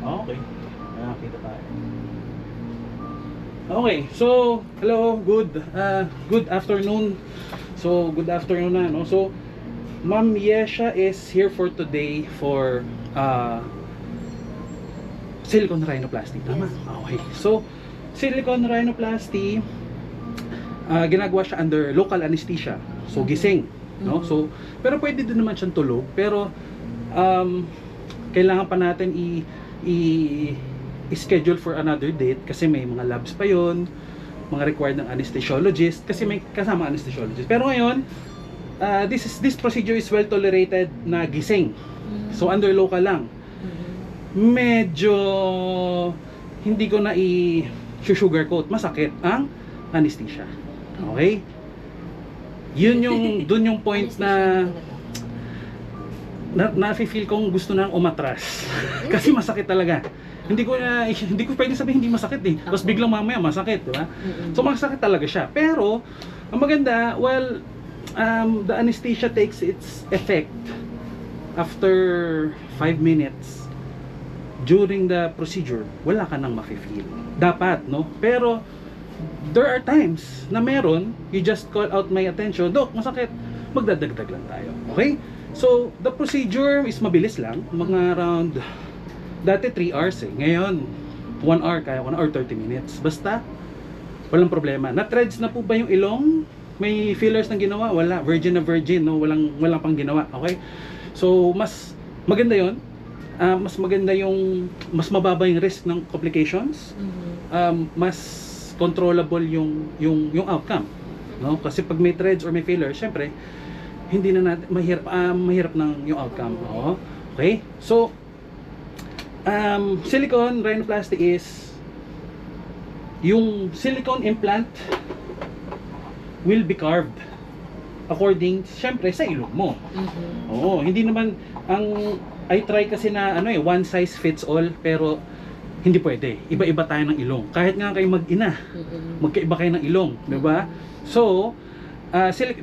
Okay. Nakakita tayo. Okay, so hello, good afternoon. So good afternoon na, no? So Ma'am Yesha is here for today for silicone rhinoplasty, tama? Yes. Okay. So silicone rhinoplasty, ginagawa siya under local anesthesia. So gising, no? So pero pwede din naman siyang tulog, pero kailangan pa natin i-schedule for another date kasi may mga labs pa yon, mga required ng anesthesiologist kasi may kasama anesthesiologist. Pero ngayon, this procedure is well tolerated na gising. So under local lang. Medyo hindi ko na i-sugarcoat, masakit ang anesthesia. Okay? Yun yung dun yung point na na-feel kong gusto nang umatras. Kasi masakit talaga. Hindi ko pwede sabihin hindi masakit eh. Tapos biglang mamaya masakit, di ba? So masakit talaga siya. Pero ang maganda, well, the anesthesia takes its effect after 5 minutes. During the procedure, wala ka nang mafe-feel. Dapat, no? Pero there are times na meron, you just call out my attention, Dok, masakit. Magdadagdag lang tayo. Okay? So, the procedure is mabilis lang. Mga around, dati 3 hours eh. Ngayon, 1 hour, kaya ko na, or 30 minutes. Basta, walang problema. Na-threads na po ba yung ilong? May fillers na ginawa? Wala. Virgin na virgin, no? Walang pang ginawa. Okay? So, mas maganda yon. Mas maganda yung, mas mababa yung risk ng complications. Mas controllable yung outcome, no? Kasi pag may threads or may failure, syempre hindi na natin mahirap ng yung outcome. Okay? So silicone rhinoplasty is yung silicone implant will be carved according syempre sa ilong mo. Oo, hindi naman I try kasi na one size fits all, pero hindi pwede. Iba-iba tayo ng ilong. Kahit nga kayo mag-ina, magkaiba kayo ng ilong, 'di ba? So,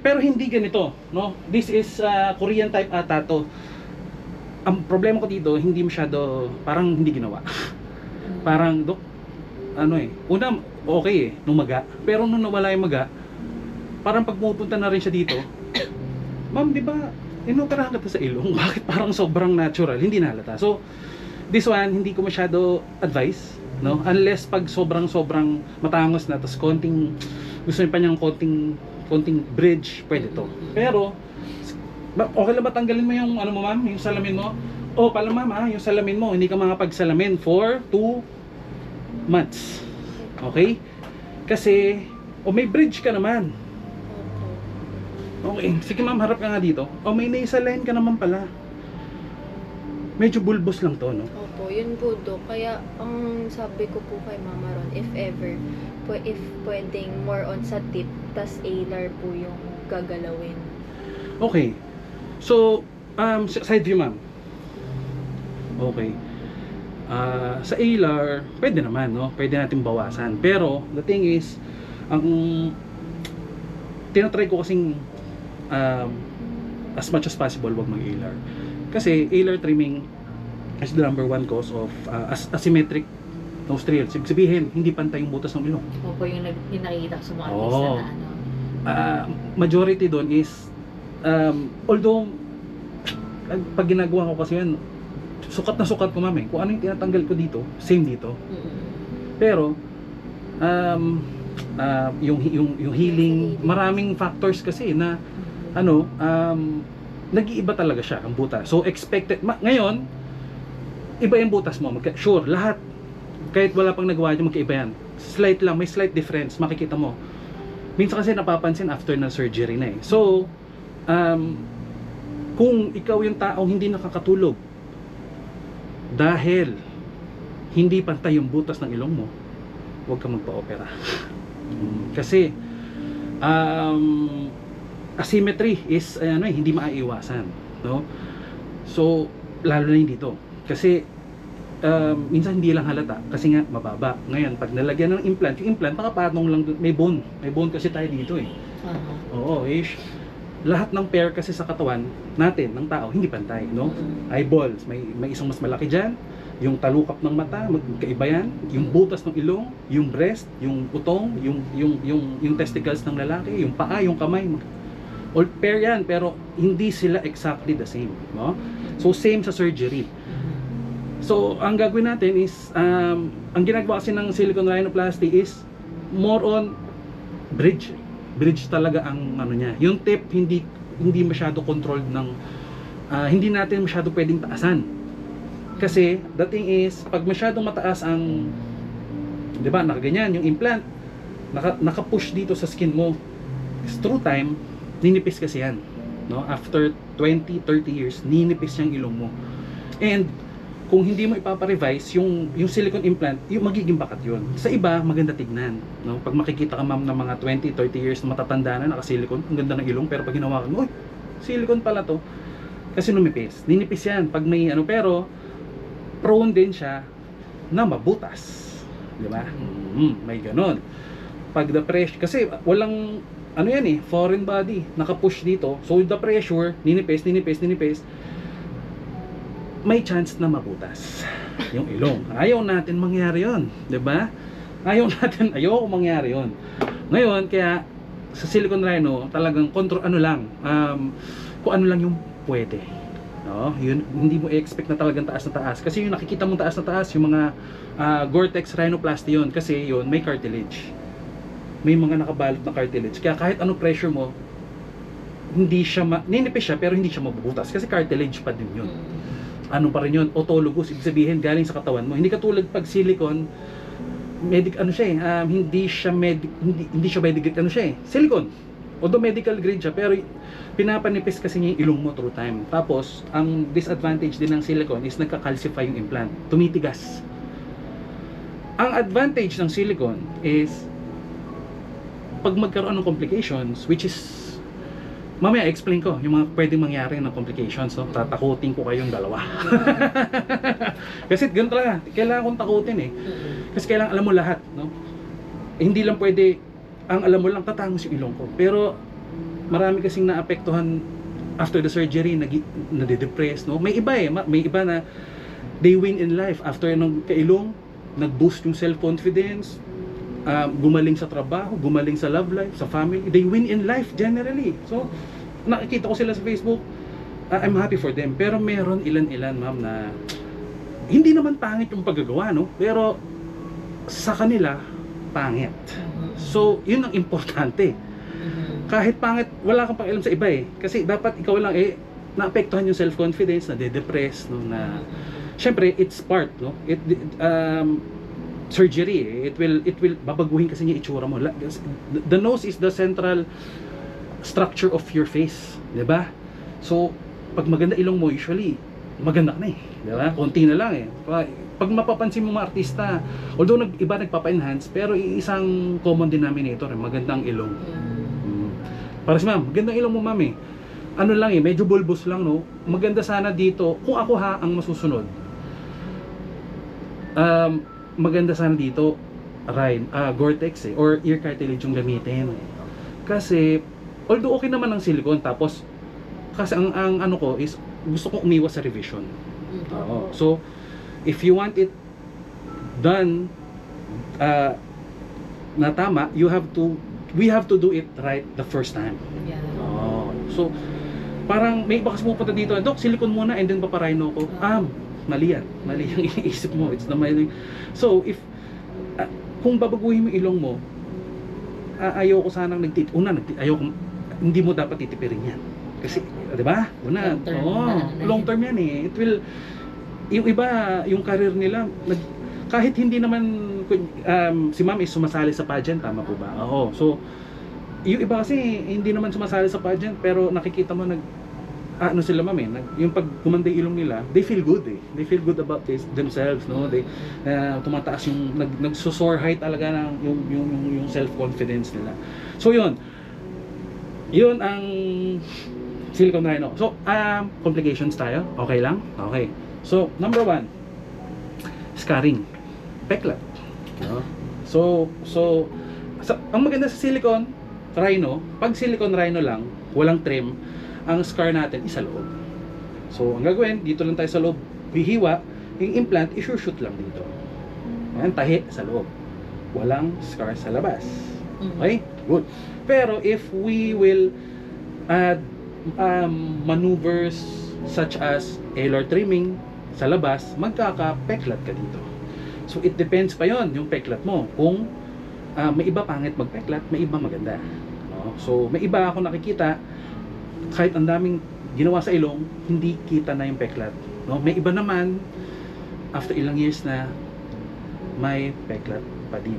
pero hindi ganito, no? This is Korean type tattoo. Ang problema ko dito, hindi masyado, parang hindi ginawa. Parang dok, una okay eh, nung maga. Pero nung nawala yung maga, parang pag pupunta na rin siya dito, ma'am, di ba, inoperahan ka sa ilong? Bakit parang sobrang natural? Hindi nahalata. So, this one, hindi ko masyado advice, no? Unless pag sobrang matangos na, tapos gusto niyo pa niyang konting bridge, pwede to. Pero, okay lang ba tanggalin mo yung mo ma'am, yung salamin mo? Pala ma'am yung salamin mo, hindi ka makapagsalamin for 2 months. Okay? Kasi, may bridge ka naman. Okay, sige ma'am, harap ka nga dito. May naisalign ka naman pala. Medyo bulbos lang to, no? Opo, yun po do. Kaya ang sabi ko po kay Mama Ron, if ever, if pwedeng more on sa tip, tas alar po yung gagalawin. Okay. So, side view ma'am. Okay. Sa alar, pwede naman, no? Pwede natin bawasan. Pero, the thing is, ang tinatry ko kasing as much as possible wag mag-alar. Kasi alar trimming is the number 1 cause of asymmetric nostrils. Ibig sabihin, hindi pantay yung butas ng ilong. Opo, yung nakikita ko sa mga artista na majority doon is although pag ginagawa ko kasi yan, sukat na sukat ko ma'am eh. Kung ano yung tinatanggal ko dito, same dito. Pero yung healing, maraming factors kasi na nag-iiba talaga siya ang butas. So expected ngayon, iba yung butas mo. Sure, lahat kahit wala pang nagawa niyo, magkaiba yan. Slight lang, may slight difference, makikita mo. Minsan kasi napapansin after ng surgery na eh. So kung ikaw yung taong hindi nakakatulog dahil hindi pantay yung butas ng ilong mo, huwag kang magpa-opera. Kasi asymmetry is hindi maiiwasan, no? So lalo na dito kasi minsan hindi lang halata kasi nga mababa. Ngayon pag nalagyan ng implant, yung implant nakapatong lang dun, may bone kasi tayo dito eh. Oo, lahat ng pair kasi sa katawan natin ng tao hindi pantay, no? Eyeballs, may isang mas malaki diyan, yung talukap ng mata, magkaiba yan, yung butas ng ilong, yung breast, yung utong, yung testicles ng lalaki, yung paa, yung kamay, all pair yan, pero hindi sila exactly the same, no? So same sa surgery. So ang gagawin natin is ang ginagawa kasi ng silicone rhinoplasty is more on bridge talaga ang ano niya. Yung tip hindi masyado controlled ng hindi natin masyado pwedeng taasan. Kasi the thing is, pag masyadong mataas ang, 'di ba, nakaganyan yung implant, naka-push dito sa skin mo. Through time, ninipis kasi yan, no? After 20-30 years, ninipis yung ilong mo. And kung hindi mo ipapa-revise yung silicone implant, yung magiging bakat yun. Sa iba, maganda tignan, no? Pag makikita ka ma'am ng mga 20-30 years na matatanda na naka-silicone, ang ganda ng ilong, pero pag ginawa ka mo, silicone pala to. Kasi numipis. Ninipis yan pag may ano, pero prone din siya na mabutas, di ba? May ganon. Pag the pressure, kasi walang ano yan eh, foreign body, naka-push dito. So the pressure, ninipis, may chance na mabutas yung ilong. Ayaw natin mangyari yon, di ba? Ayaw mangyari yon. Ngayon, kaya sa silicone rhino, talagang control, ano lang, kung ano lang yung pwede. No, yun, hindi mo i-expect na talagang taas na taas. Kasi yung nakikita mong taas na taas, yung mga Gore-Tex rhinoplasty yun. Kasi yun, may cartilage. May mga nakabalot na cartilage. Kaya kahit anong pressure mo, hindi siya, ninipis siya, pero hindi siya mabubutas. Kasi cartilage pa din yun. Ano pa rin yun? Autologous. Ibig sabihin, galing sa katawan mo. Hindi katulad pag silicone, ano siya eh, hindi siya medical, ano siya eh, silicone. Although medical grade siya, pero pinapanipis kasi niya yung ilong mo through time. Tapos, ang disadvantage din ng silicone is nagka-calcify yung implant. Tumitigas. Ang advantage ng silicone is pag magkaroon ng complications, which is mamaya explain ko yung mga pwedeng mangyari ng complications, no? Tatakutin ko kayong dalawa. Kasi ganun talaga, kailangan kong takutin eh. Kasi kailangan alam mo lahat, no? Hindi lang pwede ang alam mo lang tatangos yung ilong ko. Pero marami kasing naapektuhan after the surgery, nade-depress, no? May iba eh, may iba na they win in life after nung kailong, nag-boost yung self-confidence, gumaling sa trabaho, gumaling sa love life, sa family. They win in life generally. So, nakikita ko sila sa Facebook, I'm happy for them. Pero meron ilan-ilan, ma'am, na hindi naman pangit yung paggagawa, no? Pero sa kanila, pangit. So, yun ang importante. Kahit pangit, wala kang pakialam sa iba eh. Kasi dapat ikaw lang eh, naapektuhan yung self-confidence, nade-depress, no? Na, syempre, it's part, no? Surgery eh. It will babaguhin kasi niya itsura mo. The nose is the central structure of your face, 'di ba? So pag maganda ilong mo, usually maganda ka na eh, 'di ba? Konti na lang eh. Pag mapapansin mo mga artista, although iba nagpapa-enhance, pero isang common denominator, magandang ilong. Para si ma'am, magandang ilong mo, ma'am eh. Ano lang eh, medyo bulbous lang, no? Maganda sana dito, kung ako ha ang masusunod. Maganda sana dito Gore-Tex eh, or ear cartilage yung gamitin. Kasi although okay naman ang silicone, tapos kasi ang ano ko is gusto kong umiwas sa revision. So if you want it done na tama, we have to do it right the first time. So parang may iba kasi pupunta dito, Dok, silicone muna and then paparino ko. Mali yan. Mali yung iniisip mo. It's the mali. So, if kung babaguhin mo ilong mo, ayaw ko sanang hindi mo dapat titipirin yan. Kasi, di ba? Long term yan eh. It will, yung iba, yung career nila, kahit hindi naman, si ma'am is sumasali sa pageant, tama po ba? Oo. So, yung iba kasi, hindi naman sumasali sa pageant, pero nakikita mo, ano sila ma'am eh, yung pag gumanda yung ilong nila, they feel good eh. They feel good about themselves, no? They tumataas yung nagso-soar high talaga ng yung self-confidence nila. So yun ang silicone rhino. So complications tayo, okay lang? Okay. So number 1, scarring, peklat, no? So ang maganda sa silicone rhino, pag silicone rhino lang, walang trim, ang scar natin is sa loob. So, ang gagawin, dito lang tayo sa loob, hihiwa, Yung implant, i-shoot lang dito. Ayan, tahi sa loob. Walang scar sa labas. Okay? Good. Pero if we will add maneuvers such as alar trimming sa labas, magkaka-peklat ka dito. So it depends pa yon yung peklat mo. Kung may iba pangit magpeklat, may iba maganda. No? So may iba ako nakikita, kahit ang daming ginawa sa ilong, hindi kita na yung peklat. No? May iba naman, after ilang years na, may peklat pa din.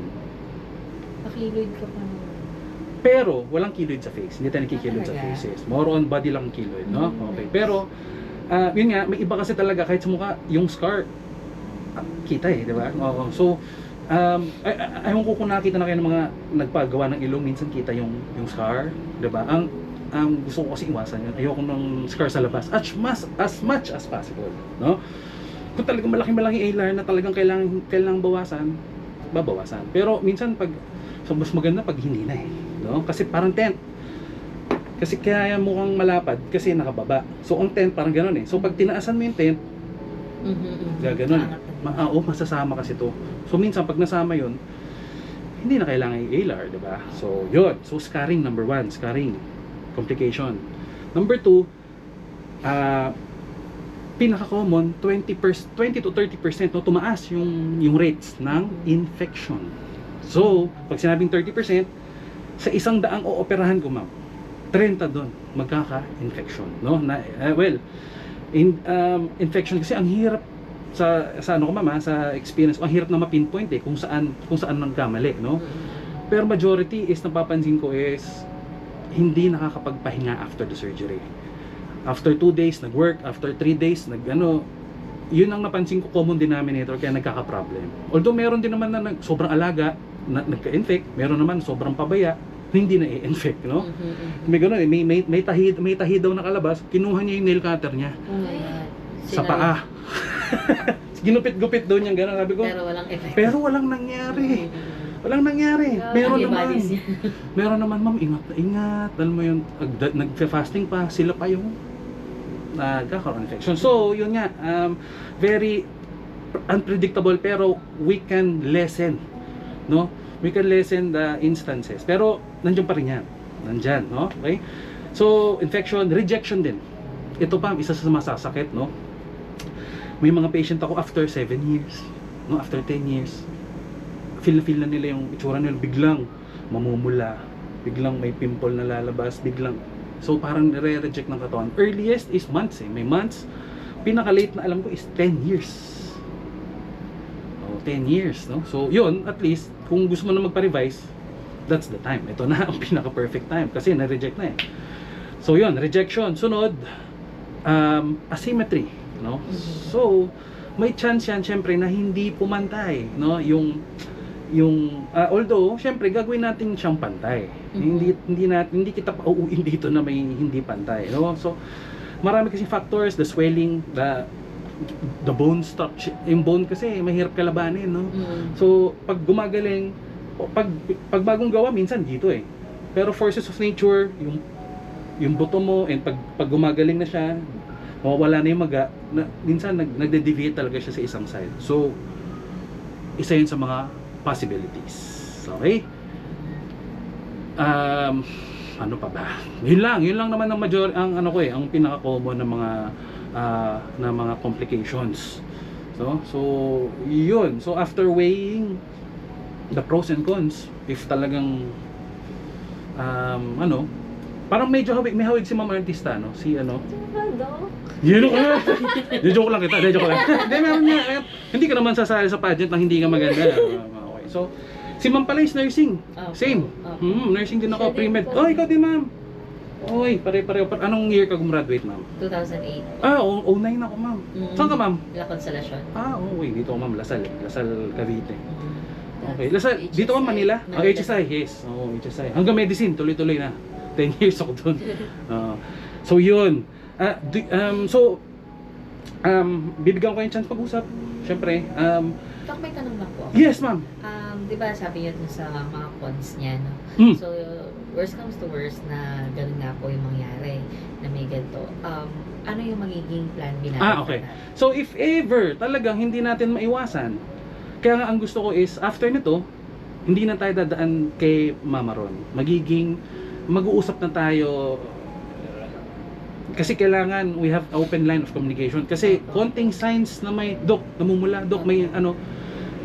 Pakiloid ka pa naman. Pero walang keloid sa face. Hindi tayo nakikiloid sa talaga? faces. More on body lang keloid, no? Okay. Pero yun nga, may iba kasi talaga kahit sa mukha, yung scar kita di ba? Oo. So ayaw ko kung nakita na kayo ng mga nagpagawa ng ilong, minsan kita yung scar, di ba? Ang gusto ko kasi iwasan yun. Ayoko ng scar sa labas as much as possible, no? Kung talagang malaking alar na talagang kailangan bawasan, babawasan. Pero minsan so mas maganda pag hindi na no? Kasi parang tent. Kasi kaya mukhang malapad kasi nakababa. So ang tent parang gano'n So pag tinaasan mo yung tent, gano'n masasama kasi to. So minsan pag nasama yun, hindi na kailangan yung alar, di ba? So yun. So scarring, number 1, scarring complication. Number 2, pinaka-common, 20 to 30% no, tumaas yung rates ng infection. So, pag sinabing 30%, sa 100 ooperahan ko, ma'am, 30 doon magkaka-infection, no? Infection kasi ang hirap sa ano ko, ma'am, sa experience, ang hirap na ma-pinpoint kung saan nagkamali, no? Pero majority is napapansin ko is hindi nakakapagpahinga after the surgery. After 2 days nag-work, after 3 days yun ang napansin ko common denominator kaya nagkaka-problem. Although meron din naman na sobrang alaga nagka-infect, meron naman sobrang pabaya hindi na i-infect, no? May gano'n may tahi daw nakalabas, kinuha niya yung nail cutter niya sa paa. Ginupit-gupit daw niya gano'n, sabi ko. Pero walang nangyari. Walang nangyari. Meron naman, ma'am, ingat. Dahil mo yun, nag-fasting pa, sila pa yung nagkakaroon infection. So, yun nga, very unpredictable pero we can lessen, no? We can lessen the instances. Pero, nandiyan pa rin yan. Nandyan, no? Okay? So, infection, rejection din. Ito pa, isa sa masasakit, no? May mga patient ako after 7 years, no? After 10 years, feel na nila yung itsura nila, biglang mamumula, biglang may pimple na lalabas, biglang, so parang nire-reject ng katawan. Earliest is months may months. Pinaka-late na alam ko is 10 years. 10 years, no? So yun, at least kung gusto mo na magpa-revise, that's the time. Ito na ang pinaka-perfect time kasi na-reject na So yun, rejection. Sunod, asymmetry, no? So may chance yan syempre na hindi pumantay, no? Although syempre gagawin natin siyang pantay. Hindi kita pauuin dito na may hindi pantay, no? So marami kasi factors, the swelling, the bone structure, yung bone kasi mahirap kalabanin, no? So pag gumagaling, pag bagong gawa minsan dito pero forces of nature, yung buto mo, and pag gumagaling na siya, mawawala na yung maga, minsan nagde-deviate talaga siya sa isang side. So isa yun sa mga possibilities. Okay? Ano pa ba? Yun lang naman ang ang pinaka-common na mga complications. So yun. So after weighing the pros and cons, if talagang parang medyo may hawig si Ma'am Artista, no? Si ano? Yun ko na. Joke lang kita. Joke lang. Hindi, meron niya. Hindi ka naman sasali sa pageant nang hindi ka maganda. Okay. So, si Ma'am pala is nursing. Same. Nursing din ako. Pre-med. Oh, ikaw din, Ma'am. Oy, pare-pareho. Anong year ka gumraduate, Ma'am? 2008. 09 ako, Ma'am. Saan ka, Ma'am? La Consolacion. Okay. Dito ako, Ma'am. Lasal, Cavite. Okay. Lasal, dito ka, Manila? HSI, yes. HSI. Hanggang medicine, tuloy-tuloy na. 10 years ako dun. So, yun. Bibigyan ko yung chance pag-usap. Siyempre. Dok, may tanong lang po ako. Yes, ma'am. Di ba sabi yun sa mga cons niya, no? So, worst comes to worst na ganun nga po yung mangyari na may ganito. ano yung magiging plan B natin? Okay. So if ever talagang hindi natin maiwasan, kaya nga ang gusto ko is after nito, hindi na tayo dadaan kay Mama Ron. Mag-uusap na tayo kasi kailangan we have open line of communication. Kasi konting signs na may Dok, namumula, Dok, may ano,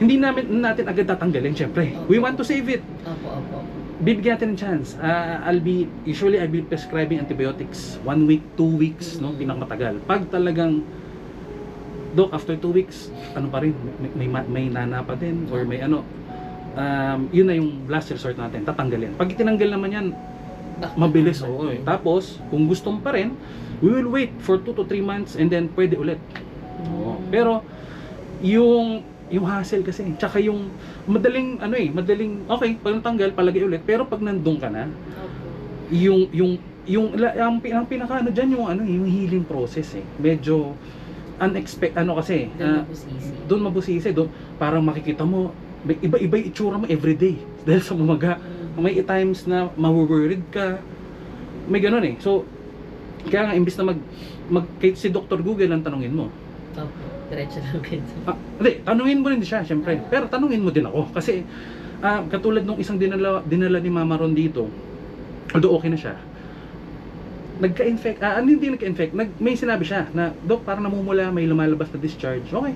hindi natin agad tatanggalin syempre. We want to save it. Opo. Bibigyan natin ng chance. I'll be prescribing antibiotics 1 week, 2 weeks, no, pinakamatagal. Pag talagang Dok, after 2 weeks, ano pa rin, may nana pa din or may ano, yun na yung last resort natin, tatanggalin. Pag itinanggal naman yan, mabilis, oo. Tapos, kung gusto mo pa rin, we will wait for 2 to 3 months and then pwede ulit. Oo. Pero, yung hassle kasi, tsaka yung madaling, okay, pag natanggal, palagay ulit, pero pag nandun ka na, ang pinaka ano dyan, yung healing process medyo unexpected, kasi, doon mabusisi, doon, parang makikita mo, iba-iba yung itsura mo everyday, dahil sa mamaga, may times na ma-worried ka, may ganun so, kaya nga, imbis na kahit si Dr. Google ang tanungin mo, Diretso lang ganito. Hindi, tanungin mo rin siya, syempre. Pero tanungin mo din ako. Kasi, katulad nung isang dinala ni Mama Ron dito, although okay na siya, nagka-infect, hindi nagka-infect, may sinabi siya na, Dok, parang namumula, may lumalabas na discharge. Okay.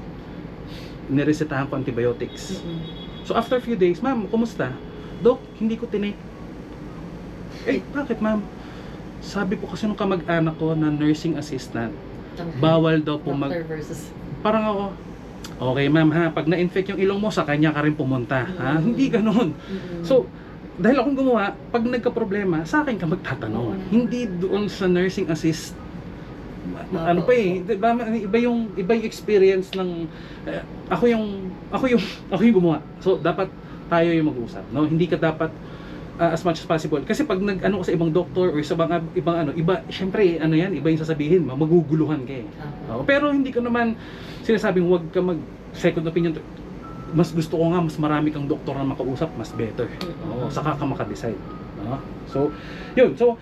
Niresetahan ko antibiotics. So, after a few days, Ma'am, kumusta? Dok, hindi ko tinake. Bakit, Ma'am? Sabi po kasi nung kamag-anak ko na nursing assistant, bawal daw po parang ako, okay ma'am ha, pag na-infect yung ilong mo, sa kanya ka rin pumunta. Hindi ganun. So, dahil akong gumawa, pag nagka-problema, sa akin ka magtatanong. Hindi doon sa nursing assist. Ano pa diba, iba yung experience ng ako yung gumawa. So, dapat tayo yung mag-usap, no? Hindi ka dapat as much as possible. Kasi pag nag-ano ka sa ibang doktor or sa ibang iba, syempre, iba yung sasabihin, maguguluhan ka pero hindi ko naman sinasabing wag ka mag-second opinion. Mas gusto ko nga, mas marami kang doktor na makausap, mas better. Saka ka maka-decide. So, yun. So,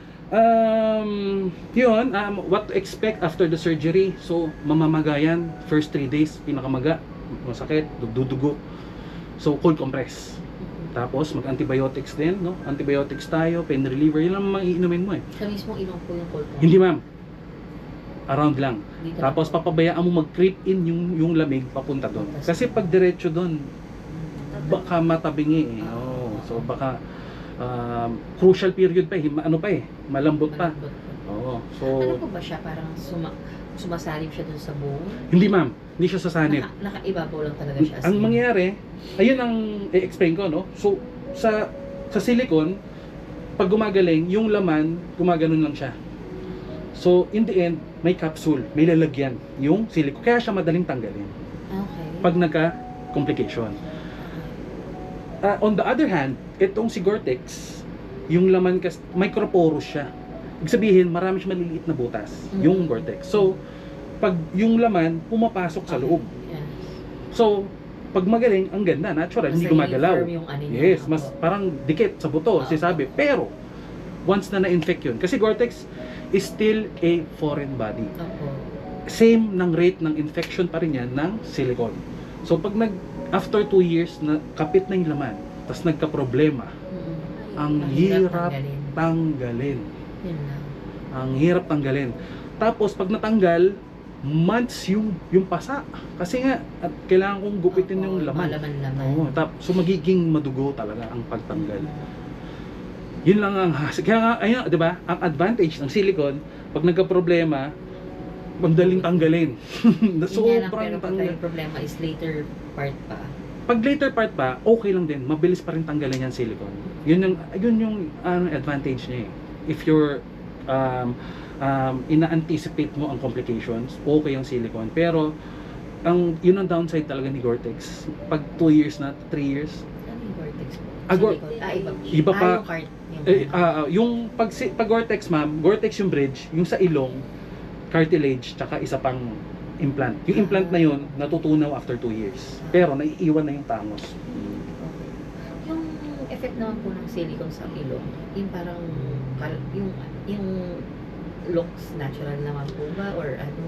what to expect after the surgery. So, mamamagayan, first 3 days, pinakamaga, masakit, dudugo. So, cold compress. Tapos mag-antibiotics din, no? Antibiotics tayo, pain reliever, yun lang maiinumin mo Sa mismong ilong po yung cold compress? Hindi ma'am. Around lang. Tapos papabayaan mo mag-creep in yung lamig papunta doon. Kasi pag diretso doon, baka matabingi So baka crucial period pa malambot pa. So ano po ba siya? Parang sumasalib siya dun sa buong? Hindi ma'am, hindi siya sasanib. Nakaibabaw lang talaga siya. Ang mangyari, ayun ang i-explain ko, no? So, sa silicone, pag gumagaling, yung laman, gumaganon lang siya. So, in the end, may capsule, may lalagyan yung silicone. Kaya siya madaling tanggalin. Okay. Pag nagka-complication. On the other hand, itong si Gore-Tex, yung laman, microporous siya. Ibig sabihin, marami siya maliliit na butas, yung Gore-Tex. So, pag yung laman, pumapasok sa loob. So, pag magaling, ang ganda, natural, hindi gumagalaw. Yes, mas parang dikit sa buto, sisabi. Pero, once na na-infect yun, kasi Gore-Tex is still a foreign body. Same ng rate ng infection pa rin yan ng silicone. So, pag after 2 years, na kapit na yung laman, tapos nagka-problema, ang hirap tanggalin. Ang hirap tanggalin. Tapos pag natanggal, months yung pasa. Kasi nga kailangan kong gupitin yung laman. So magiging madugo talaga ang pagtanggal. Yun lang ang kaya nga, ayun, 'di ba? Ang advantage ng silicone, pag nagka-problema, madaling tanggalin. Sobrang tanggal. Problema is later part pa. Pag later part pa, okay lang din. Mabilis pa rin tanggalin yan silicone. Yun yung advantage niya If you're ina-anticipate mo ang complications, okay yung silicone. Pero yun ang downside talaga ni Gore-Tex. Pag 2 years na, 3 years. Ano yung Gore-Tex? Iba pa. Yung pag Gore-Tex ma'am, Gore-Tex yung bridge, yung sa ilong, cartilage, tsaka isa pang implant. Yung implant na yun, natutunaw after 2 years. Pero naiiwan na yung tangos. Yung effect naman po ng silicone sa ilong, yung parang yung looks natural naman po ba or ano?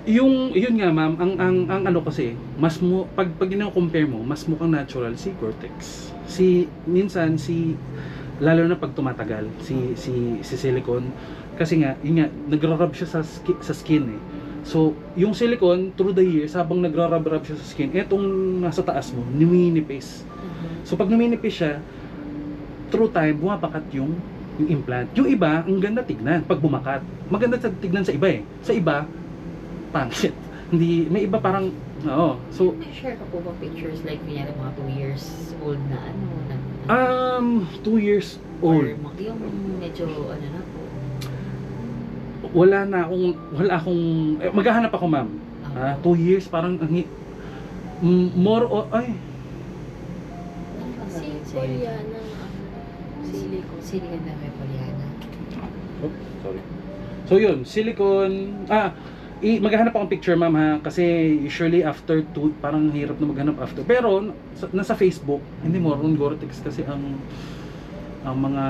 Yun nga ma'am, ang ano kasi, mas mo pag compare mo, mas mukhang natural si Cortex. Minsan lalo na pag tumatagal si silicone kasi nga yun nga nagra-rub siya sa skin eh. So, yung silicone through the years habang nagra-rub siya sa skin, etong nasa taas mo, numinipis. So, pag numinipis siya, through time bumabakat yung implant. Yung iba, ang ganda tignan pag bumakat. Maganda sa tignan sa iba eh. Sa iba, pangit. Hindi, may iba parang, oo. So, May share ka po ba pictures like kunyari mga 2 years old na ano? 2 years Or old. yung medyo ano na po? Wala akong, maghahanap ako ma'am. 2 years, parang, more, ay, Si Poliana, Silicone na may Poliana. oh, sorry. So yun, silicone, maghahanap akong picture ma'am ha, kasi usually after 2, parang hirap na maghanap after. Pero, nasa Facebook, hindi more on Gore-Tex kasi ang mga,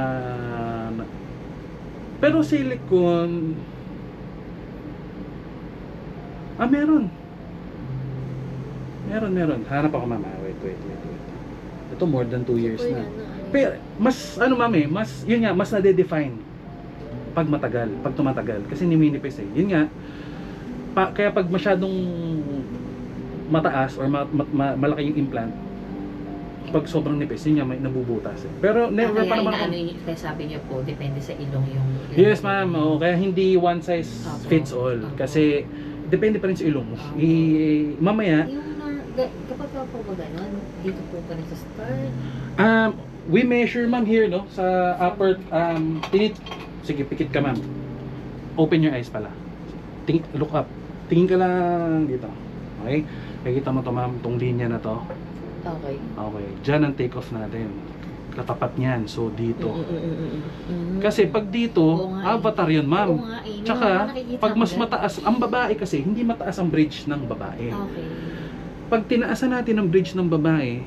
pero silicone, meron. Hanap ako ma'am. Wait. Ito more than 2 years na. Pero mas ma'am yun nga, mas nade-define pag tumatagal kasi niminipis eh. Yun nga, kaya pag masyadong mataas or malaki yung implant, pag sobrang nipis, yun nga may nabubutas eh. Pero never pa naman ako. Kaya sabi niyo po, depende sa ilong yung... Yes ma'am, kaya hindi one size fits all. Kasi depende pa rin sa ilong mo. Mamaya, Kapag ka po ba gano'n, dito po pa rin sa start? we measure ma'am here no sa upper sige, pikit ka ma'am. Open your eyes pala. Look up. Tingin ka lang dito. Okay? Makikita mo to ma'am, tong linya na to. Okay. Okay, dyan ang take off natin. Katapat niyan, so dito. Kasi pag dito, avatar yun ma'am. Tsaka, pag mas mataas, ang babae kasi, hindi mataas ang bridge ng babae. Okay. Pag tinaasan natin ang bridge ng babae,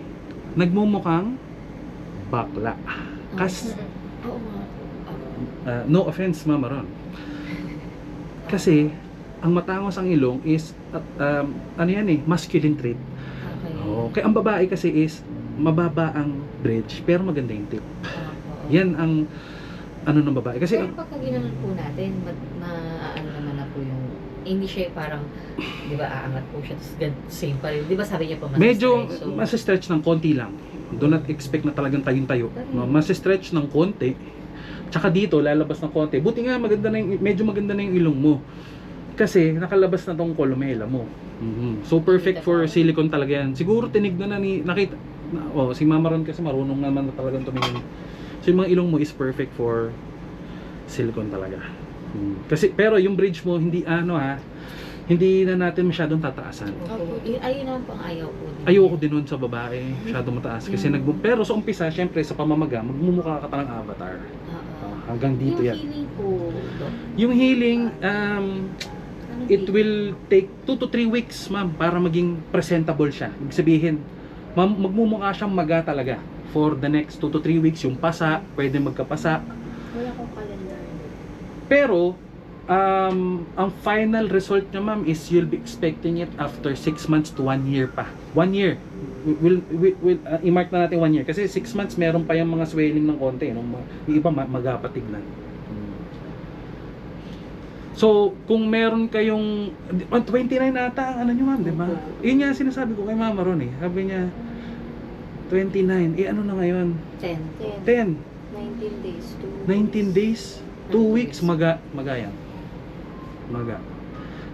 nagmumukhang bakla. Oo nga. No offense mama ron. Kasi, ang matangos ang ilong is, ano yan eh, masculine trait. Okay. Kaya ang babae kasi is, mababa ang bridge, pero maganda yung tip. Yan ang, ano ng babae. Kasi, pero pagka ginanon po natin, ano naman na po yung, hindi siya parang, di ba, aangat po siya, same pa rin. Di ba sabi niya po, medyo, so, stretch ng konti lang. Do not expect na talagang tayong-tayo. No, stretch ng konti. Tsaka dito, lalabas ng konti. Buti nga, medyo maganda na yung ilong mo. Kasi, nakalabas na tong columella mo. So, perfect for silicone talaga yan. Siguro, tinignan na nakita, si Mama Ron kasi marunong naman na talagang tumingin. So, yung mga ilong mo is perfect for silicone talaga. Kasi, pero yung bridge mo, hindi hindi na natin masyadong tataasan. Ayun naman po ang ayaw po. Ayoko din nun sa babae, masyadong mataas. Kasi pero sa umpisa, syempre sa pamamaga, magmumukha ka ng avatar. Hanggang dito yan. Yung healing po, Doc? Yung healing, it will take 2 to 3 weeks, ma'am, para maging presentable siya. Ibig sabihin, magmumukha siyang maga talaga. For the next 2 to 3 weeks, yung pasa, pwede magkapasa. Wala akong calendar. Pero, ang final result niya ma'am is you'll be expecting it after 6 months to 1 year pa. 1 year. We'll i-mark na natin 1 year. Kasi 6 months meron pa yung mga swelling ng konti. No? Yung iba magapatignan. So, kung meron kayong 29 ata ang ano nyo ma'am, di ba? Yun nga sinasabi ko kay Mama Ron eh. Sabi niya, 29. Ano na ngayon? 10. 10. 19 days. 19 days. 2 weeks, maga yan. Maga.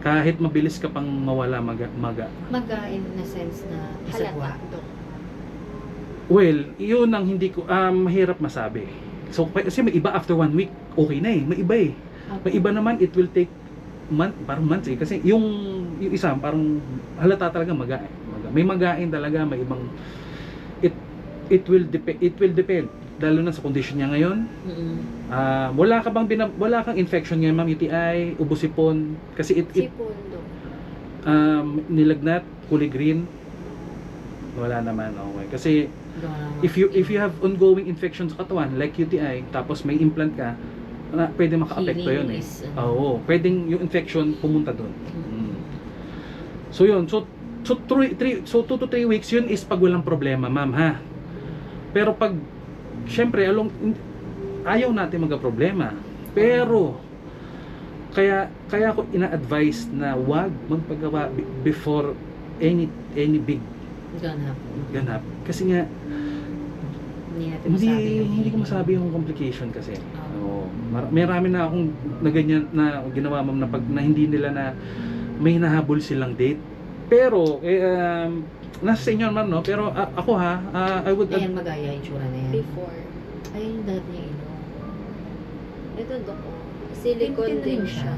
Kahit mabilis ka pang mawala, maga. Maga in a sense na isagwa. Well, yun ang hindi ko, mahirap masabi. So, kasi may iba after 1 week, okay na eh. May iba eh. May iba naman, it will take parang months eh. Kasi yung isa, parang halata talaga maga eh. May magain talaga, may ibang, it will depend. Lalo na sa condition niya ngayon. Wala kang infection ngayon ma'am, UTI, ubo-sipon kasi Sipon, Doc. nilagnat, kulay green, wala naman. Okay, kasi if you have ongoing infection sa katawan like UTI tapos may implant ka, na pwede maka-apekto yun Healing eh. is, Oo, pwedeng yung infection pumunta doon. So yun, so 2 to 3 weeks yun is pag walang problema, ma'am, ha. Pero pag syempre ayaw natin magka-problema. Pero kaya ako ina-advise na wag magpagawa before any big ganap. Kasi nga Hindi natin masabi yung hindi ko masabi yung complication kasi. Oo. Marami na akong na ganyan na ginawa, ma'am, na pag na hindi nila na may nahabol silang date. Pero nasa sa inyo, ma'am, no? Pero ako ha, I would Ayan, magaya yung tsura na yan. Before. Ayun yung dati niya ilong. Ito, Dok. Silicone din siya.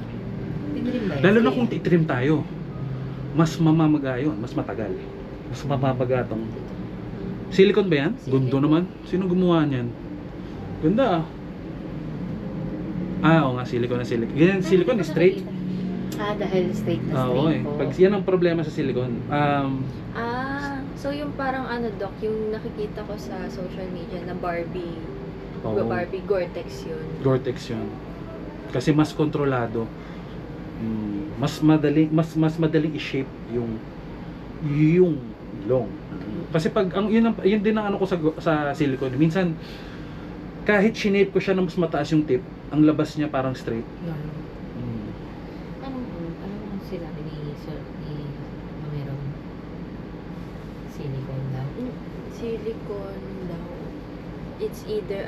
Pinrim ba yan? lalo na kung titrim tayo. Mas mamamaga yun, mas matagal. Mas mamabaga tong silicone ba yan? Silicone. Gundo naman. Sino gumawa niyan? Ganda oo nga, silicone na silicone. Ganyan, silicone is straight. Dahil straight na Oo straight eh. po. Pag yan ang problema sa silicone. So yung parang Doc, yung nakikita ko sa social media na Barbie Gore-Tex yun. Gore-Tex yun. Kasi mas kontrolado. Mas madaling i-shape yung long. Kasi pag yun din ang ano ko sa silicone. Minsan kahit shinape ko siya na mas mataas yung tip, ang labas niya parang straight. Anong sinabi ni Mamerong? Silicone daw? Silicone daw. It's either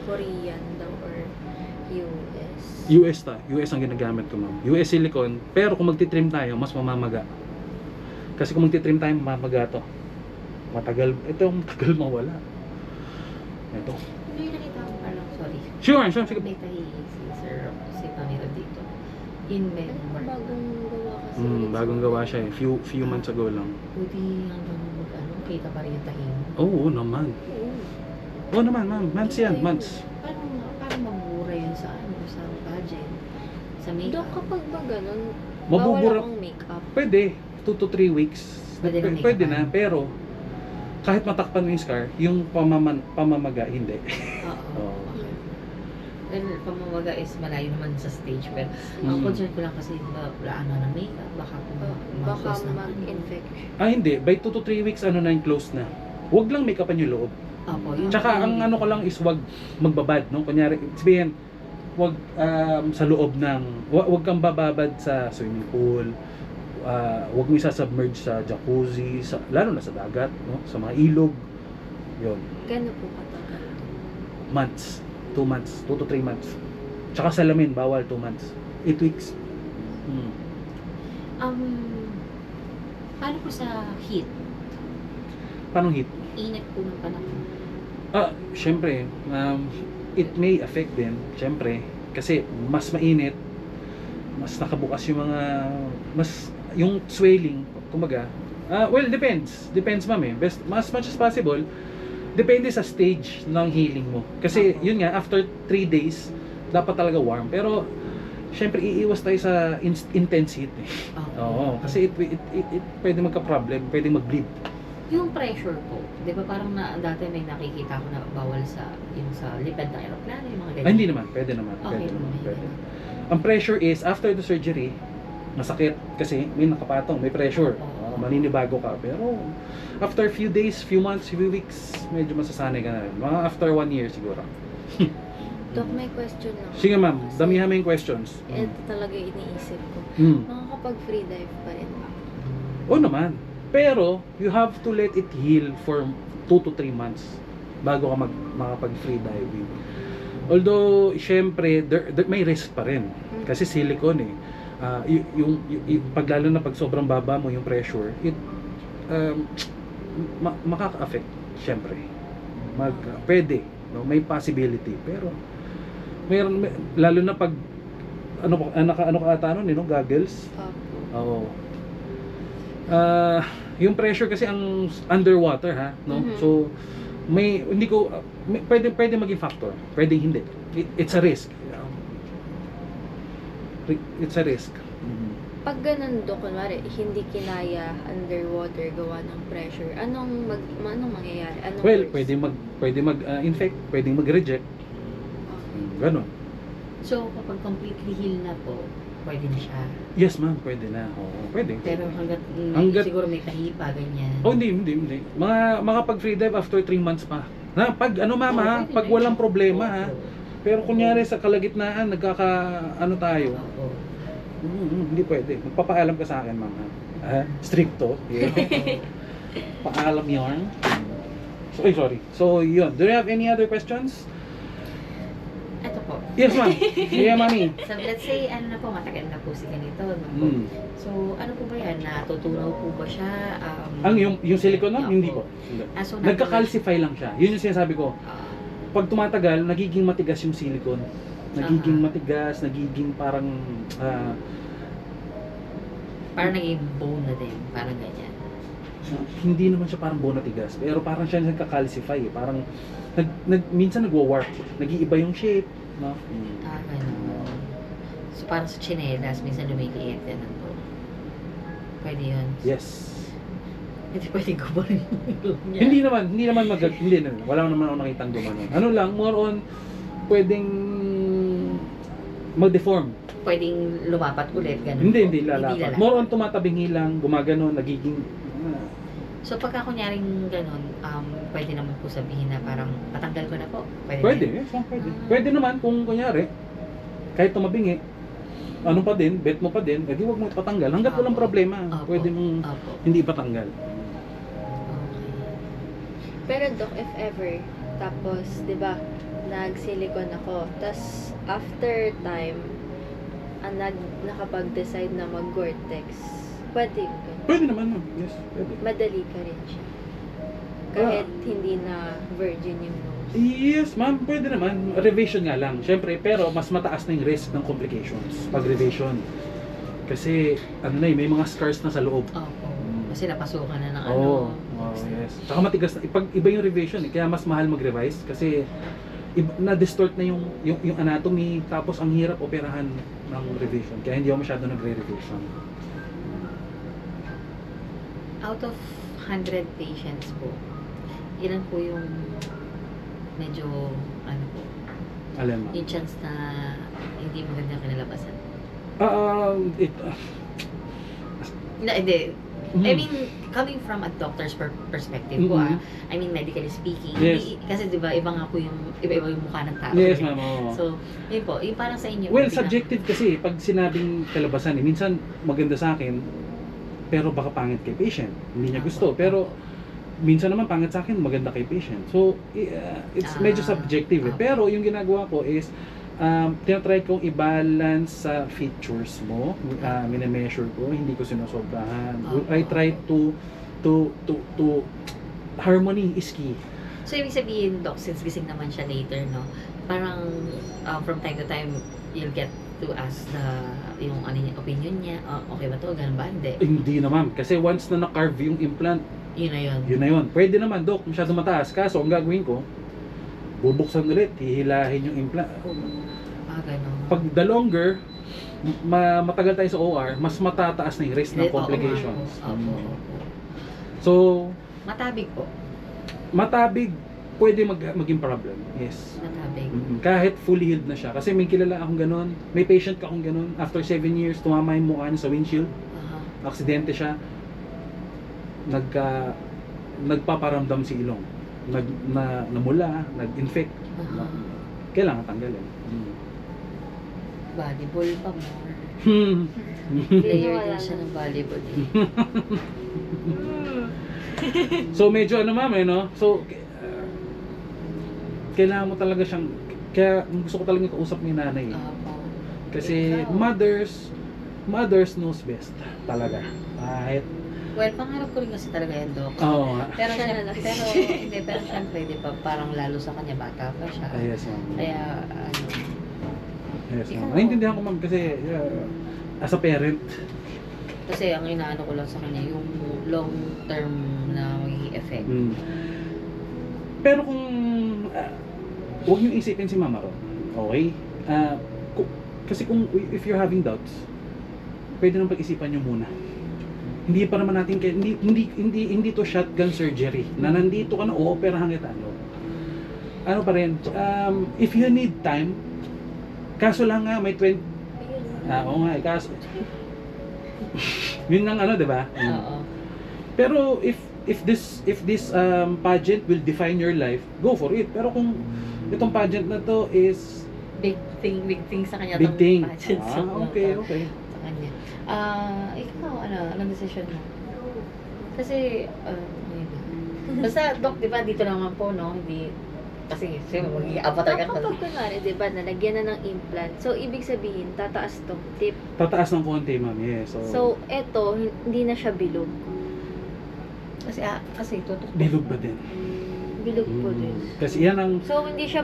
Korean daw or US. US ang ginagamit ko, ma'am. US silicone, pero kung magtitrim tayo, mas mamamaga. Kasi kung magtitrim tayo, mamamaga to. Matagal mawala. Ito. Ano yung nakita ko parang, sorry. Sure. Sige. May tahi si Mamerong dito. In Melbourne. Bagong gawa kasi. Bagong gawa siya eh. Few months ago lang. Buti hanggang kita pa rin yung tahi mo. Oo naman. Oo naman, ma'am. Months yan, months. Parang mamura yun sa budget. Sa Dok, makeup. kapag ba ganun, Mabubura. bawal akong makeup. Pwede. 2 to 3 weeks. Pwede na makeup. Pwede na, pero kahit matakpan mo yung scar, yung pamamaga, hindi. Oo. Oo. Well, pamamaga is malayo naman sa stage. Pero ang Mm. concern ko lang kasi wala ng makeup. Baka Baka mag-cause ng mag-infect. Hindi. By 2 to 3 weeks, na yung close na. Huwag lang make-upan yung loob. Opo, yun. Tsaka ang ano ko lang is wag magbabad, no? Kunyari, sabihin, wag sa loob ng wag kang bababad sa swimming pool. Wag mo isa-submerge sa jacuzzi, lalo na sa dagat, no? Sa mga ilog. 'Yon. Gano'n po katagal? Months, 2 months, 2 to 3 months. Tsaka salamin bawal 2 months. 8 weeks. Paano po sa heat? Paano heat? Init po ng panahon. Syempre, it may affect din, syempre, kasi mas mainit, mas nakabukas yung mga, yung swelling, kumbaga, well, depends, ma'am eh, as much as possible, depende sa stage ng healing mo, kasi yun nga, after 3 days, dapat talaga warm, pero, syempre, iiwas tayo sa intense heat eh. Oo, kasi it pwede magka-problem, pwede mag-bleed. Yung pressure po, di ba parang dati may nakikita ko na bawal sa lipad ng aeroplano, yung mga ganyan. Hindi naman, pwede naman. Okay, Pwede. Ang pressure is, after the surgery, masakit kasi may nakapatong, may pressure. Maninibago ka. Pero, after few days, few months, few weeks, medyo masasanay ka na rin. Mga after 1 year siguro. Dok, may question lang. Sige ma'am, Kasi damihan mo yung questions. Ito talaga iniisip ko. Hmm. Makakapag-free dive pa rin ba? Oo naman. Pero, you have to let it heal for 2 to 3 months bago ka makapag-free diving. Although, syempre, may risk pa rin. Kasi silicone eh. Pag lalo na pag sobrang baba mo yung pressure, it makaka-affect, syempre. Pwede, no? May possibility. Pero, lalo na pag ano ka ata nun, goggles. Oo. Yung pressure kasi ang underwater ha, no? Mhm. So pwede maging factor, pwedeng hindi. It's a risk. It's a risk. Pag ganun, Dok, kunwari, hindi kinaya underwater gawa ng pressure, anong mangyayari? Well, pwede mag-infect, pwedeng mag-reject. Ganon. So, kapag completely heal na po, pwede na siya. Yes ma'am, pwede na. Oo, pwede. Pero Hanggat- siguro may tahipa, ganyan. Oh, hindi. Makapag free dive after 3 months pa. Na, pag ano mama, ha, Pwede pag na walang yun. problema ha. Opo. Pero kunyari sa kalagitnaan, ano tayo. Opo. Hindi pwede. Magpapaalam ka sa akin ma'am ha. Stricto. Yeah. Paalam yarn. So, sorry. So, yun. Do you have any other questions? Ito po. Yes ma'am. Yeah, mami. So, let's say, ano na po, matagal na po si ganito. No? Po. Mm. So, ano po ba yan? Natutunaw po ba siya? Yung silicone ma'am? Opo. Hindi po. Hindi. So, Nagka-calcify lang siya. Yun yung sinasabi ko. Ah, Pag tumatagal, nagiging matigas yung silicone. Nagiging matigas, nagiging parang parang naging bone na din. Parang ganyan. hindi naman siya parang bone na tigas, pero parang siya nagka-calcify. Parang minsan nagwa-warp. Nag-iiba yung shape, no? Ganun. So, parang sa chinelas, minsan lumiliit. Ganun po. Pwede yun. Yes. Hindi pwede gumawa yung ilong niya. Hindi naman wala naman ako nakitang gumanon. Ano lang, more on pwedeng mag-deform. Pwedeng lumapat ulit. Ganun Hindi po. lalapat. More on tumatabingi lang, gumagano, nagiging So, pagka kunyaring ganun, pwede naman po sabihin na parang patanggal ko na po. pwede, din. yes, pwede. Pwede naman kung kunyari, kahit tumabingi, ano pa din, bet mo pa din, edi wag mo ipatanggal. Hanggat walang Opo. problema, Opo. pwede mong Opo. hindi ipatanggal. Okay. Pero Doc, if ever, tapos, di ba, nag-silicone ako, tas after time, nakapag-decide na mag-Gore-Tex, pwede yun. Pwede naman, ma'am. Yes, pwede. Madali ka rin siya. Kahit hindi na virgin yung nose. Yes, ma'am, pwede naman. Revision nga lang. Siyempre, pero mas mataas na yung risk ng complications pag revision. Kasi, may mga scars na sa loob. Opo. Kasi napasukan na ng Oo, yes. Saka matigas na. Iba yung revision kaya mas mahal mag-revise kasi na-distort na yung anatomy, tapos ang hirap operahan ng revision. Kaya hindi ako masyado nagre-revision. Out of 100 patients po, ilan po yung medyo, Alam mo. yung chance na hindi maganda kinalabasan? Hindi. I mean, coming from a doctor's perspective po, I mean, medically speaking. Yes. Kasi diba, iba nga po iba-iba yung mukha ng tao. Yes, ma'am. Oo. So, yun po, yung parang sa inyo. Well, subjective kasi pag sinabing kalabasan, minsan maganda sa akin, pero baka pangit kay patient. Hindi niya gusto. Pero minsan naman pangit sa akin, maganda kay patient. So, it's medyo subjective. Pero yung ginagawa ko is, tinatry kong i-balance sa features mo. Mine-measure ko, hindi ko sinusobrahan. I try to harmony is key. So, ibig sabihin, Doc, since gising naman siya later, no? Parang from time to time, you'll get to ask yung opinion niya. Okay ba to? Ganun ba? Hindi. Hindi naman. Kasi once na na-carve yung implant, Yun na yun. yun na yun. Pwede naman, Doc, masyado mataas. Kaso, ang gagawin ko, bubuksan ulit, hihilahin yung implant. Ganun. Pag the longer, matagal tayo sa OR, mas matataas na yung risk ng complications. Opo. So, Matabig po. matabig, pwede maging problem. Yes. Matabig. Kahit fully healed na siya. Kasi may kilala akong ganun. May patient ka akong ganun. After 7 years, tumama yung mukha niya sa windshield. Aksidente siya. Nagpaparamdam si ilong. Namula, nag-infect. Kailangan tanggalin. Volleyball pa more. Hindi Player wala din siya na. ng volleyball. So medyo ma'am no? So kailangan mo talaga siyang, kaya gusto ko talaga kausap mo yung nanay. Kasi mothers knows best talaga. Kahit Well, pangarap ko rin kasi talaga yan, Doc. oo nga. Pero Siya na lang. pero syempre, di ba, parang lalo sa kanya, bata pa siya. Yes ma'am. Kaya, Yes ma'am. Ikaw. Naintindihan ko ma'am kasi as a parent, kasi ang inaano ko lang sa kanya, yung long term na magiging effect. pero kung huwag niyo isipin si mama ron. Okay? Kasi if you're having doubts, pwede nang pag-isipan niyo muna. Hindi pa naman natin hindi to shotgun surgery na nandito ka na ooperahan kita ano pa rin if you need time Kaso lang nga, may 20... Ayun. Oo nga, kaso... Yun ang ano, di ba? Oo. Pero if this pageant will define your life, go for it. Pero kung itong pageant na to is Big thing sa kanya. big tong thing. pageant sa Okay. sa kanya. Ikaw, ano decision mo? Kasi, basta, Doc, di ba, dito naman po, no? Hindi, kasi, magiging avatar ka Kapag kunwari, di ba, nalagyan na ng implant, so ibig sabihin, tataas tong tip. tataas ng konti, ma'am. Yes. So, eto, hindi na siya bilog. Kasi tutok. bilog ba din? Bilog po din. Kasi yan ang... So, hindi siya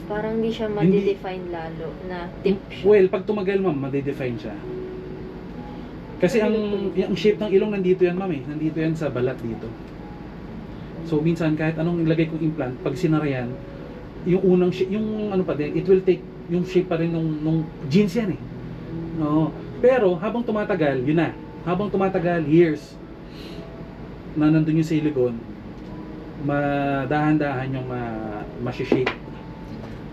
parang hindi siya madidefine lalo na tip siya. Well, pag tumagal, ma'am, madidefine siya. Kasi yung shape ng ilong nandito yan, ma'am, eh. Nandito yan sa balat dito. So, minsan, kahit anong ilagay kong implant, pag sinara yan, yung unang shape, yung ano pa din, it will take yung shape pa rin nung jeans yan, eh. Oo. Pero, habang tumatagal, yun na. Habang tumatagal, years, na nandun yung silicone, madahan-dahan yung ma-shape.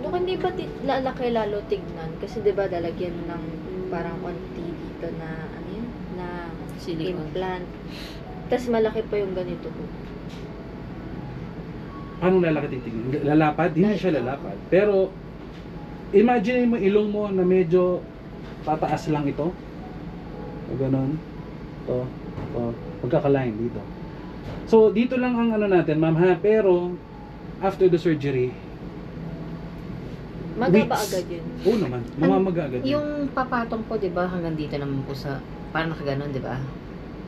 No, hindi ba lalaki lalo tignan? Kasi di ba lalagyan ng parang konti dito na, ano yun? Na Silicone. implant. Tapos malaki pa yung ganito po. Paano lalaki titingin? Lalapad? Hindi siya lalapad. Pero, imagine mo ilong mo na medyo tataas lang ito. O ganun. Ito. Magkaka-line dito. So, dito lang ang ano natin, ma'am ha. Pero, after the surgery, Magaba weeks. agad yun. Oo naman. Mamamaga agad. yun. Yung papatong po, di ba, hanggang dito naman po sa, parang nakaganon, di ba?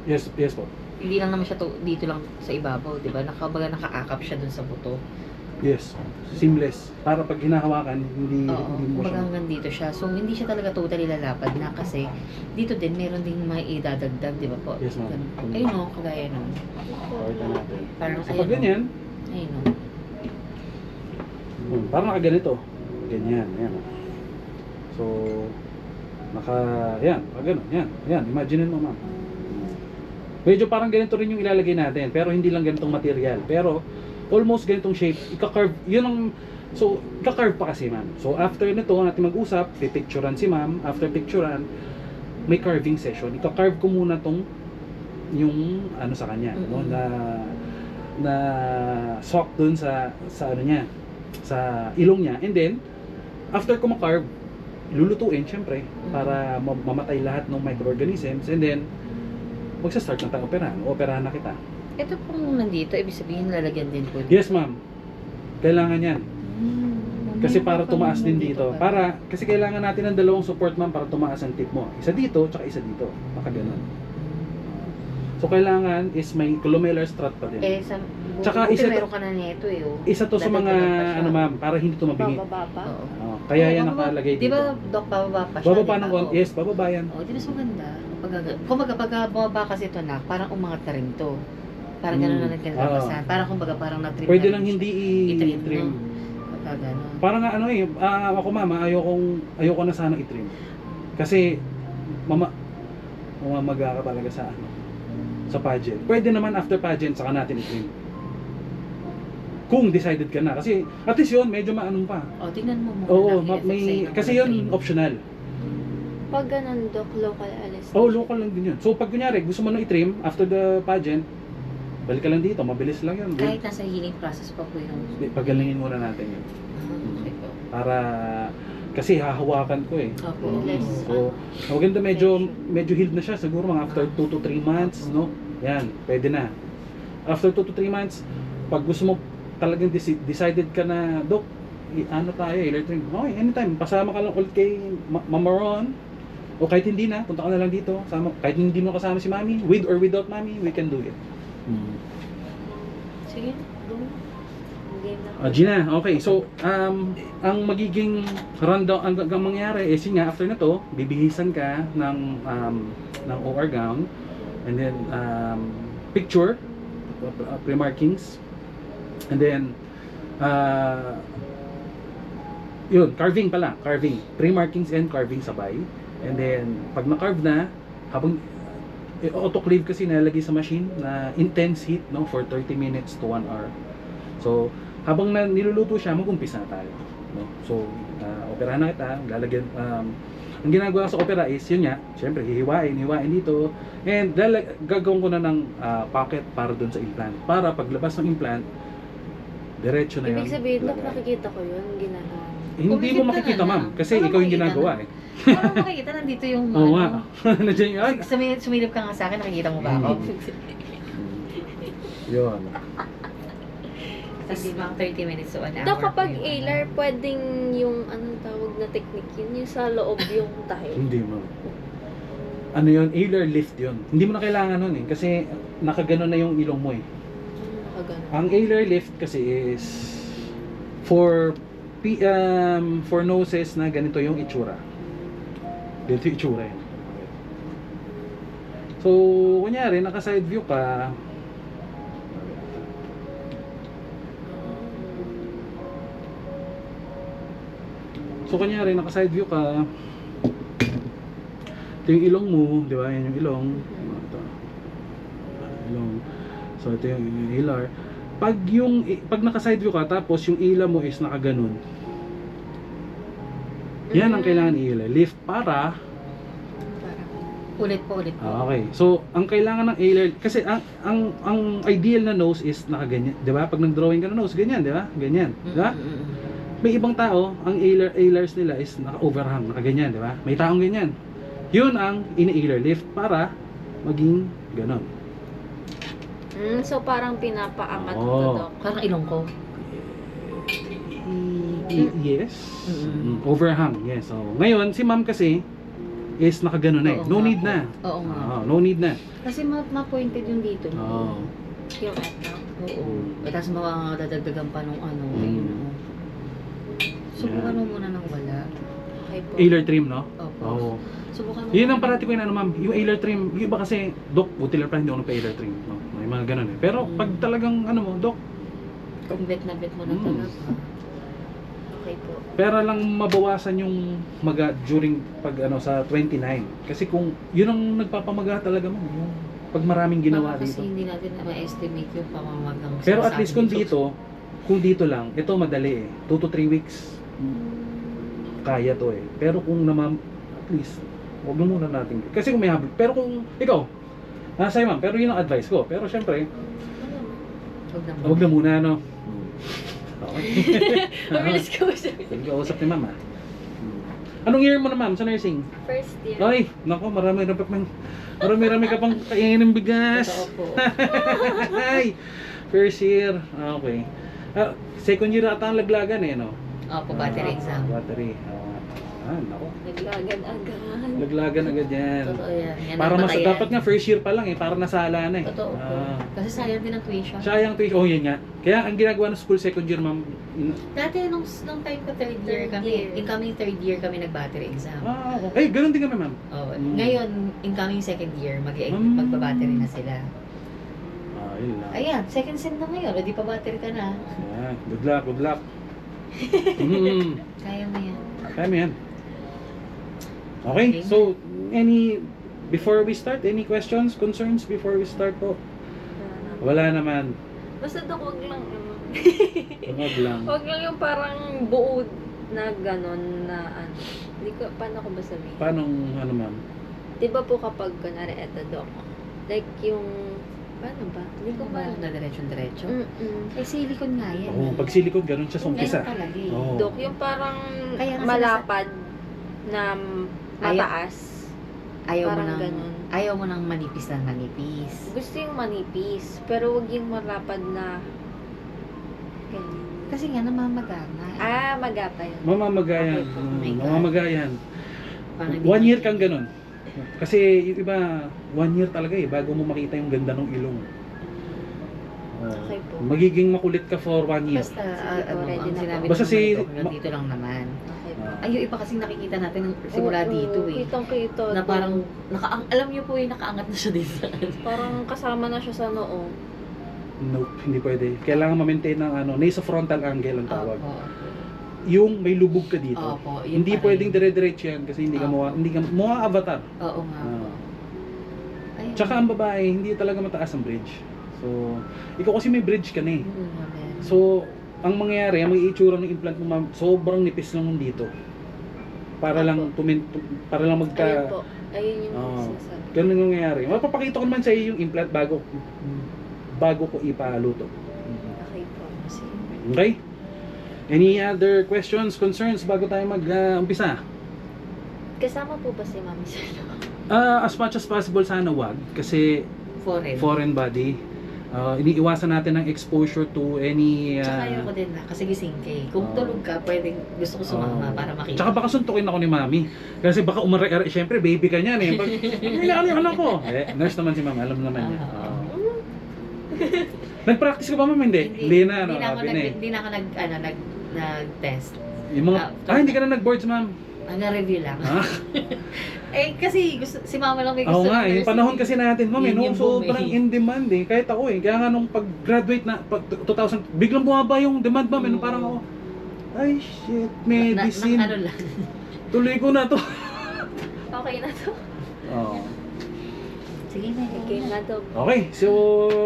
Yes po. Hindi lang naman siya dito lang sa ibabaw, di ba? Nakaakap siya dun sa buto. Yes. Seamless. Para pag hinahawakan, hindi Oo, hindi mo kumbaga siya. hanggang dito siya. So, hindi siya talaga totally lalapad na kasi dito din, meron ding may idadagdag, di ba po? Yes, ma'am. Ganun. Ayun o, kagaya nun. Pakita natin. Parang So, pag ganyan, Ayun o. parang nakaganito. Ganyan, ayan. So, yan, pag ganun, yan, imaginein mo, ma'am. Medyo parang ganito rin yung ilalagay natin, pero hindi lang ganitong material. Pero, almost ganitong shape, ika-carve, yun ang, so, ika-carve pa kasi, ma'am. So, after nito, natin mag-usap, pipicturan si ma'am, after picturan, may carving session. Ika-carve ko muna tong, yung, ano sa kanya, no, na sock dun sa ano niya, sa ilong niya, and then, after ko ma-carve, lulutuin, syempre, para mamatay lahat ng microorganisms, and then, magsa-start na tayo operahan na kita. Ito pong nandito, ibig sabihin lalagyan din po. Yes, ma'am. Kailangan yan. Kasi Meron para pa tumaas naman din dito. Kasi kailangan natin ng dalawang support, ma'am, para tumaas ang tip mo. Isa dito, tsaka isa dito. Baka ganun. So, kailangan is may columellar strut pa din. Sa Tsaka buti isa to- meron ka na nito eh. Oh. Isa to sa mga, Dadagdagan pa siya. ano, ma'am, para hindi to mabingi. Bababa pa. Oo. Kaya yan Bababa- nakalagay Di dito. ba, Doc, bababa pa siya? Bababa di ng ba? konti. Yes, bababa yan. Oh, di ba mas maganda? Kumbaga, pag bababa kasi ito na, parang umangat na rin to. Parang gano'n na nagkalabasan. Parang kumbaga, parang na-trim Pwede na lang rin hindi siya. i-trim. no? Kapag gano'n. Parang nga ano eh, ako mama, ayoko na sana i-trim. Kasi mamamaga ka talaga sa pageant. Pwede naman after pageant saka natin i-trim. Kung decided ka na, kasi at least yun medyo maanong pa. Oh, tingnan mo muna. Oo, lang yung effect may sa'yo ng kasi trim. yun optional. Pag ganun, Doc, local anesthesia. Oh, local lang din yun. So pag kunyari gusto mo nang i-trim after the pageant, balik ka lang dito, mabilis lang yun. Kahit nasa healing process pa po yung... Pagalingin muna natin yun. Okay po. Para kasi hahawakan ko eh. Opo. Less, So, maganda medyo healed na siya siguro mga after 2 to 3 months, no? Yan, pwede na. After 2 to 3 months, pag gusto mo talagang decided ka na, Dok, ano tayo, electric, okay, anytime, pasama ka lang ulit kay Mama Ron, o kahit hindi na, punta ka na lang dito, kahit hindi mo kasama si Mami, with or without Mami, we can do it. Sige, go. Game na. Gina, okay, so, ang magiging rundown, ang mangyari is yun nga, after na to, bibihisan ka ng OR gown, and then, picture, pre-markings, and then, yun, carving pala, carving, pre-markings and carving sabay, and then, pag na-carve na, habang, autoclave kasi nalagay sa machine na intense heat, no, for 30 minutes to 1 hour. So, habang niluluto siya, mag-umpisa na tayo. no? So, operahan na kita, lalagyan, ang ginagawa sa opera is, yun nga, syempre, hihiwain dito, and gagawin ko na ng pocket para dun sa implant. Para paglabas ng implant, diretso na yun. Ibig sabihin, Dok, lagay. nakikita ko yun, ginagawa. Hindi mo Pumikit ka makikita, na ma'am, lang. kasi Parang ikaw yung makikita ginagawa na. eh. Parang makikita, nandito yung Oo nga. ano. Nandiyan yun. Ay, Sumilip ka nga sa akin, nakikita mo ba ako? yun. Tapos mga 30 minutes to 1 hour. Dok, kapag po yung ALAR, pwedeng yung anong tawag na technique yun, yung sa loob yung tahi. Hindi mo. Ano yun? Ailer lift yun. Hindi mo na kailangan nun eh. Kasi nakaganon na yung ilong mo eh. Nakagano. Ang ailer lift kasi is for noses na ganito yung itsura. Ganito yung itsura yun. So, kunyari, naka side view ka, so kunyari, naka side view ka, ito yung ilong mo, di ba? Yan yung ilong. Ito. Ilong. So, ito yung ilar. Pag naka side view ka, tapos yung ila mo is nakaganon. Yan ang kailangan i-ila. Lift para Ulit po, ulit po. okay. So, ang kailangan ng ailer kasi ang ideal na nose is nakaganyan, 'di ba? Pag nag-drawing ka ng nose, ganyan, 'di ba? Ganyan, 'di ba? May ibang tao, ang ailers nila is naka-overhang, nakaganyan, 'di ba? May taong ganyan. 'Yun ang ini-ailer lift para maging ganon. So, parang pinapaangat ko, Oo. Dok. Parang ilong ko. Yes. Mm-mm. Overhang, yes. So, ngayon si ma'am kasi is nakaganon na eh. Oo No nga need po. na. Oo nga. No need na. Kasi ma-pointed yung dito. Oo. Yung eto. Oo. Eh, tapos makakadadagdagan pa nung ano. Mm. Ayun, oh. Subukan mo muna ng wala. Okay po. Ailer trim, no? Opo. Oo. Subukan mo. Yun ang parati ko yun, ano ma'am, yung ailer trim, yung iba kasi, Doc, buti lang pa hindi ako nagpa-ailer trim. No? May mga ganun eh. Pero pag talagang, ano mo, Doc, Kung bet na bet mo na Mm. talaga. Okay po. pera lang mabawasan yung maga during pag ano sa 29. Kasi kung yun ang nagpapamaga talaga mo, yung pag maraming ginawa Baka kasi dito. hindi natin na ma-estimate yung pamamagang Pero at sinasabi least kung dito. dito lang, ito madali eh. 2 to 3 weeks. Kaya to eh. Pero kung naman, at least, huwag na muna natin. Kasi kung may habit. Pero kung ikaw, sa'yo ma'am, pero yun ang advice ko. Pero syempre, huwag na muna, no? Okay. Mabilis ko siya. Nag-uusap ni ma'am, Anong year mo na ma'am sa nursing? First year. Ay, nako, marami ka pang kainin ng bigas. Totoo po. Ay, first year. Okay. Second year ata ang laglagan eh, no? Opo, battery exam. Battery. Nako. Naglagan-agan. Laglagan agad yan. Totoo yan. Yan Para ang mas batayan. dapat nga first year pa lang eh, para nasala na eh. Totoo po. Kasi sayang din ang tuition. Sayang tuition. Oh, yun nga. Kaya ang ginagawa ng school second year, ma'am. Dati nung time ko third year Third kami, year. incoming third year kami nag-battery exam. Okay. Ganun din kami, ma'am. Oh, Mm. Ngayon, incoming second year, magba-battery na sila. Yun lang. Ayan, second sem na ngayon, o di pa battery ka na. Good luck, good luck. Kaya mo yan. Kaya mo yan. Okay, Okay. so before we start, any questions, concerns before we start po? Wala naman. Basta Dok, wag lang. Wag lang. Wag lang yung parang buo na ganon na ano. Hindi ko, paano ko ba sabihin? Paano, ano ma'am? Diba po kapag, kunwari, eto Dok, like yung, paano ba? Hindi ko ba? Na diretso-diretso. Mm-mm. Eh, silicone nga yan. Oo, pag silikon, ganun siya sa umpisa. Ganun talaga eh. Oo. Dok, yung parang Kaya nga malapad na mataas. Parang ganun. Ayaw mo ng manipis na manipis. Gusto yung manipis, pero wag yung malapad na ganyan. Kasi nga, namamagana. Magapa yun. Mamamagayan. Okay po. Oh my God. Mamamagayan. Parang hindi 1 year natin- kang ganun. Kasi yung iba, 1 year talaga eh, bago mo makita yung ganda ng ilong. Okay po. Magiging makulit ka for 1 year. Basta, Sige po, ready ang na sinabi po. Basta naman si- ito, hanggang dito lang naman. Okay po. Ay, yung iba kasing nakikita natin simula Oo, dito eh. Kitang-kita. Na parang, alam niyo po yung nakaangat na siya dito sa Parang kasama na siya sa noo. Nope, hindi pwede. Kailangan ma-maintain ng nasofrontal angle ang tawag. Opo. Yung may lubog ka dito. Opo, yun Hindi pa rin. pwedeng dire-diretso yan kasi hindi ka Opo. mukha avatar. Oo nga po. Ayun. Tsaka ang babae, hindi talaga mataas ang bridge. So, ikaw kasi may bridge ka na eh. Amen. So, ang mangyayari, ang itsura ng implant mo, ma'am, sobrang nipis lang nun dito. Para lang para lang Ayun magka po. Ayun yung Oo. sinasabi. ganun yung nangyayari. Mapapakita ko naman sa iyo yung implant bago ko ipaluto. Okay po. Sige. Okay? Any other questions, concerns bago tayo mag-umpisa? Kasama po ba si Mami sa As much as possible sana wag kasi Foreign. foreign body. Iniiwasan natin ng exposure to any Tsaka ayoko din na, kasi gising ka eh. Kung Oo. tulog ka, pwedeng gusto ko sumama para makita. Tsaka baka suntukin ako ni Mami. Kasi baka syempre baby ka niyan eh. Pag ano yung anak ko? Nurse naman si Mami, alam naman niya. Nag-practice ka ba, Ma'am? Hindi na, Hindi na ako sabi na eh. hindi na ako nag-test. Yung mga, hindi ka na nag-boards, Ma'am. Review lang. Ah, Kasi si mama lang may Oo gusto. nga, ng yung nursing panahon eh. kasi natin, Ma'am, Yun no? yung Sobrang boom eh. in demand eh. Kahit ako eh. Kaya nga nung pag-graduate na, 2000, biglang bumaba yung demand, Ma'am. Oo. Parang ako, ay shit, medicine. Ano lang. Tuloy ko na to. Okay na to. Oo. Sige na. Okay na to. Okay, so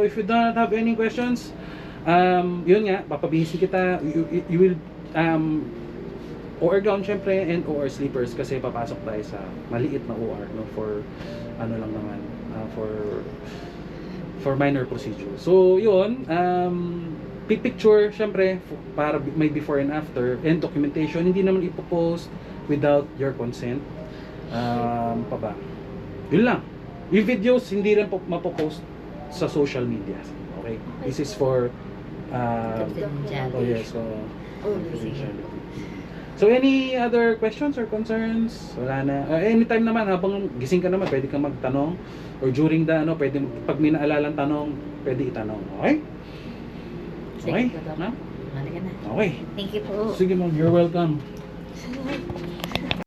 if you don't have any questions, yun nga, papabihisi kita, you will, OR gown syempre and OR sleepers kasi papasok tayo sa maliit na OR, no, for ano lang naman, for minor procedure. So yun, picture syempre para may before and after, and documentation, hindi naman ipopost without your consent. Pa ba? Yun lang. Yung videos hindi rin mapopost sa social media. Okay? This is for oh yes, so confidentiality. So any other questions or concerns? Wala na. Anytime naman habang gising ka naman, pwede kang magtanong, or during the pwede pag may naalalang tanong, pwede itanong. Okay? Okay? Sige, Ma'am? Halika na. Okay. Thank you po. Sige ma'am, you're welcome.